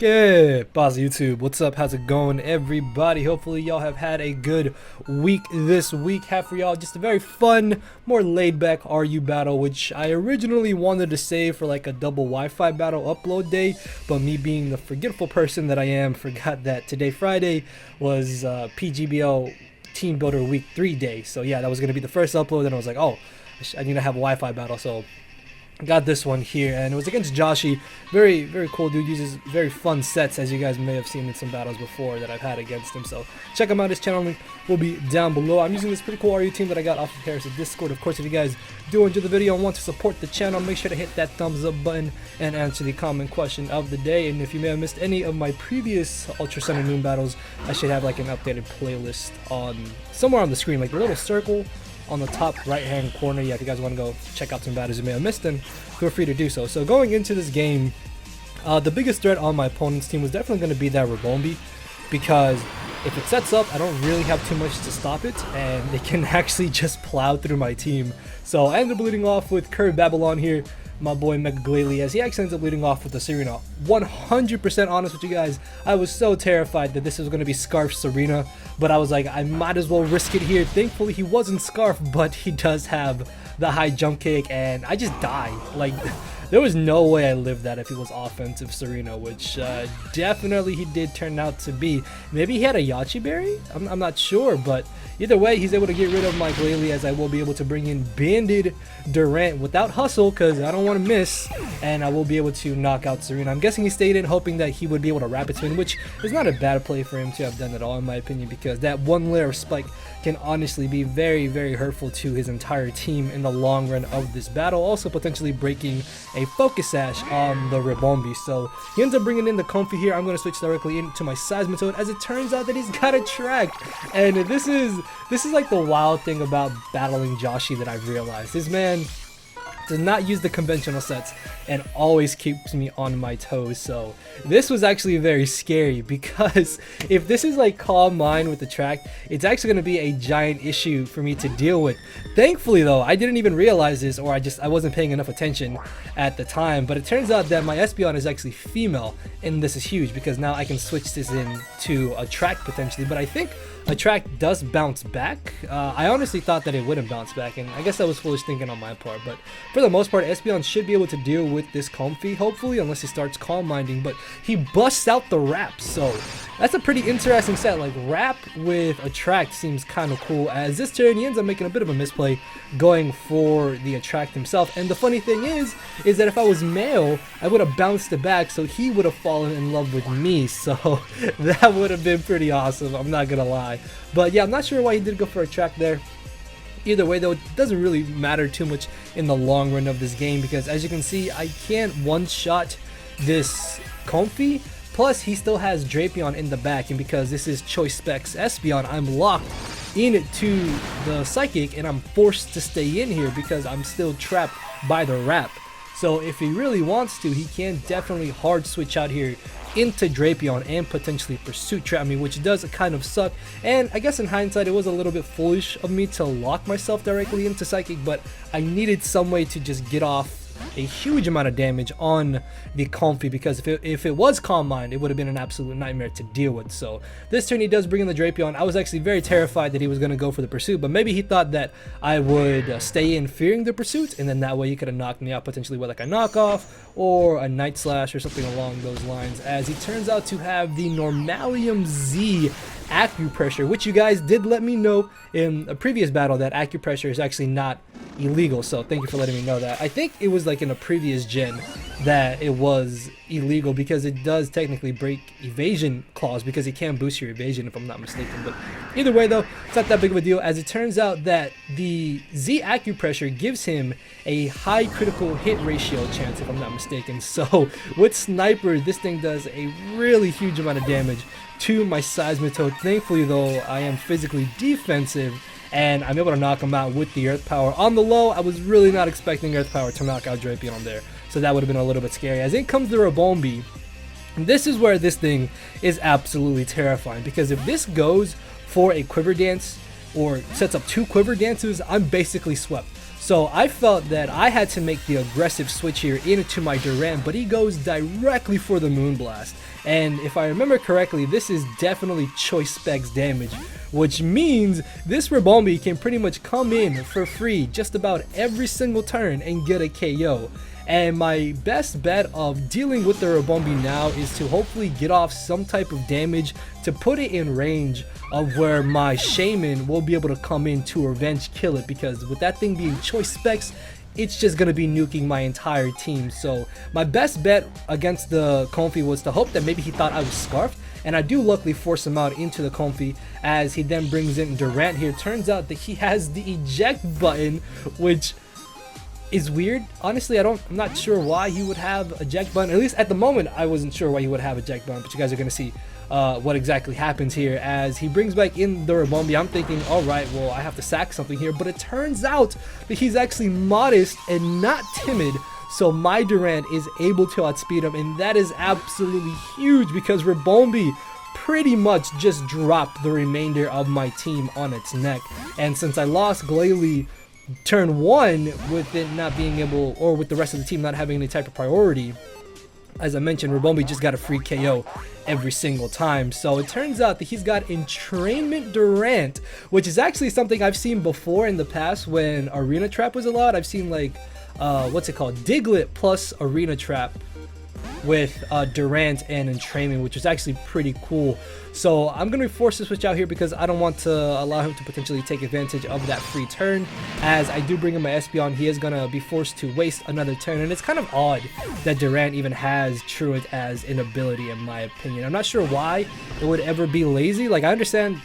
¿Qué pasa, YouTube? What's up? How's it going, everybody? Hopefully y'all have had a good week this week. Have for y'all just a very fun, more laid-back RU battle, which I originally wanted to save for like a double Wi-Fi battle upload day, but me being the forgetful person that I am, forgot that today, Friday, was PGBL Team Builder Week 3 day. So yeah, that was going to be the first upload, and I was like, oh, I need to have a Wi-Fi battle, so got this one here, and it was against Joshie. Very cool dude, uses very fun sets, as you guys may have seen in some battles before that I've had against him. So check him out. His channel link will be down below. I'm using this pretty cool RU team that I got off of Harris' Discord. Of course, if you guys do enjoy the video and want to support the channel, make sure to hit that thumbs up button and answer the comment question of the day. And if you may have missed any of my previous Ultra Sun and Moon battles, I should have like an updated playlist on somewhere on the screen, like the little circle on the top right hand corner. Yeah, if you guys want to go check out some battles you may have missed, then feel free to do so. So going into this game, the biggest threat on my opponent's team was definitely going to be that Ribombee, because if it sets up, I don't really have too much to stop it, and it can actually just plow through my team. So I ended up leading off with Curved Babylon here, my boy Mega Glalie, as he actually ends up leading off with the Serena. 100% honest with you guys, I was so terrified that this was going to be Scarf Serena, but I was like, I might as well risk it here. Thankfully he wasn't Scarf, but he does have the high jump kick, and I just died. Like, there was no way I lived that if he was offensive Serena, which definitely he did turn out to be. Maybe he had a Yachi Berry? I'm not sure, but either way, he's able to get rid of my Glalie, as I will be able to bring in Banded Durant without Hustle, because I don't want to miss, and I will be able to knock out Serena. I'm guessing he stayed in hoping that he would be able to Rapid Spin, which is not a bad play for him to have done at all, in my opinion, because that one layer of spike can honestly be very hurtful to his entire team in the long run of this battle, also potentially breaking a Focus Sash on the Ribombee. So he ends up bringing in the Comfy here. I'm going to switch directly into my Seismitoad, as it turns out that he's got a track, and this is like the wild thing about battling Joshie that I've realized. This man does not use the conventional sets and always keeps me on my toes. So this was actually very scary, because if this is like Calm Mind with the track, it's actually going to be a giant issue for me to deal with. Thankfully though, I didn't even realize this, or I wasn't paying enough attention at the time, but it turns out that my Espeon is actually female, and this is huge because now I can switch this in to a track potentially. But I think a track does bounce back. I honestly thought that it wouldn't bounce back, and I guess that was foolish thinking on my part, but for the most part, Espeon should be able to deal with this Comfy, hopefully, unless he starts Calm Minding. But he busts out the Wrap, so that's a pretty interesting set. Like, Wrap with Attract seems kind of cool, as this turn he ends up making a bit of a misplay going for the Attract himself. And the funny thing is that if I was male, I would have bounced it back, so he would have fallen in love with me, so that would have been pretty awesome, I'm not gonna lie. But yeah, I'm not sure why he did go for a track there. Either way though, it doesn't really matter too much in the long run of this game, because as you can see, I can't one-shot this Comfy. Plus, he still has Drapion in the back, and because this is Choice Specs Espeon, I'm locked into the Psychic, and I'm forced to stay in here because I'm still trapped by the Wrap. So if he really wants to, he can definitely hard switch out here into Drapion and potentially Pursuit Trap me, which does kind of suck. And I guess in hindsight, it was a little bit foolish of me to lock myself directly into Psychic, but I needed some way to just get off a huge amount of damage on the Comfy, because if it was Calm Mind, it would have been an absolute nightmare to deal with. So this turn he does bring in the Drapion. I was actually very terrified that he was going to go for the Pursuit, but maybe he thought that I would stay in fearing the Pursuit, and then that way he could have knocked me out potentially with like a knockoff or a Night Slash or something along those lines, as he turns out to have the Normalium Z Acupressure, which you guys did let me know in a previous battle that Acupressure is actually not illegal, so thank you for letting me know that. I think it was like in a previous gen that it was illegal, because it does technically break evasion clause, because it can boost your evasion if I'm not mistaken. But either way though, it's not that big of a deal, as it turns out that the Z Acupressure gives him a high critical hit ratio chance if I'm not mistaken. So with Sniper, this thing does a really huge amount of damage to my Seismitoad. Thankfully though, I am physically defensive, and I'm able to knock him out with the Earth Power. On the low, I was really not expecting Earth Power to knock out Drapion there, so that would have been a little bit scary. As in comes the Ribombee. This is where this thing is absolutely terrifying, because if this goes for a Quiver Dance or sets up two Quiver Dances, I'm basically swept. So I felt that I had to make the aggressive switch here into my Durant, but he goes directly for the Moonblast. And if I remember correctly, this is definitely choice specs damage, which means this Ribombee can pretty much come in for free just about every single turn and get a KO. And my best bet of dealing with the Ribombee now is to hopefully get off some type of damage to put it in range of where my Shaymin will be able to come in to revenge kill it, because with that thing being choice specs, it's just going to be nuking my entire team. So my best bet against the Comfy was to hope that maybe he thought I was Scarfed, and I do luckily force him out into the Comfy as he then brings in Durant here. Turns out that he has the eject button, which is weird. Honestly, I'm not sure why he would have eject button. At least at the moment, I wasn't sure why he would have eject button, but you guys are going to see what exactly happens here as he brings back in the Ribombee. I'm thinking, all right, well, I have to sack something here, but it turns out that he's actually modest and not timid. So my Durant is able to outspeed him, and that is absolutely huge because Ribombee pretty much just dropped the remainder of my team on its neck. And since I lost Glalie turn 1 with it not being able, or with the rest of the team not having any type of priority, as I mentioned, Ribombee just got a free KO every single time. So it turns out that he's got Entrainment Durant, which is actually something I've seen before in the past when Arena Trap was allowed. I've seen like, what's it called? Diglett plus Arena Trap with Durant and Entrainment, which is actually pretty cool. So I'm going to force to switch out here because I don't want to allow him to potentially take advantage of that free turn. As I do bring in my Espeon, he is going to be forced to waste another turn, and it's kind of odd that Durant even has Truant as an ability in my opinion. I'm not sure why it would ever be lazy. Like, I understand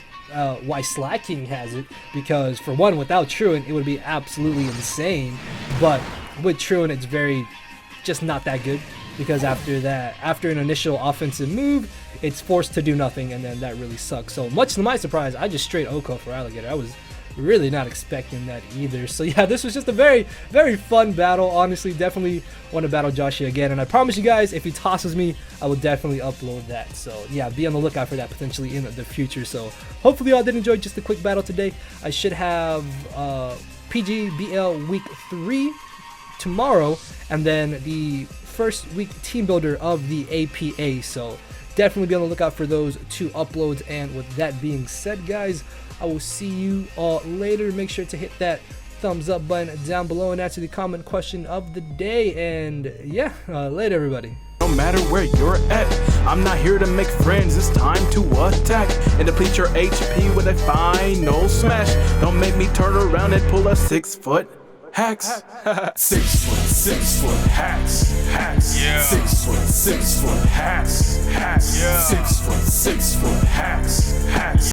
why Slacking has it, because for one, without Truant it would be absolutely insane, but with Truant it's very just not that good, because after that, after an initial offensive move, it's forced to do nothing, and then that really sucks. So much to my surprise, I just straight OHKO for Alligator. I was really not expecting that either. So yeah, this was just a very, very fun battle. Honestly, definitely want to battle Joshie again, and I promise you guys, if he tosses me, I will definitely upload that. So yeah, be on the lookout for that potentially in the future. So hopefully y'all did enjoy just a quick battle today. I should have PGBL week 3 tomorrow, and then the first week team builder of the APA. So definitely be on the lookout for those 2 uploads. And with that being said, guys, I will see you all later. Make sure to hit that thumbs up button down below and answer the comment question of the day. And yeah, later everybody. No matter where you're at, I'm not here to make friends, it's time to attack and deplete your HP with a final smash. Don't make me turn around and pull a 6-foot hacks. 6 foot hacks, yeah. 6 foot hacks.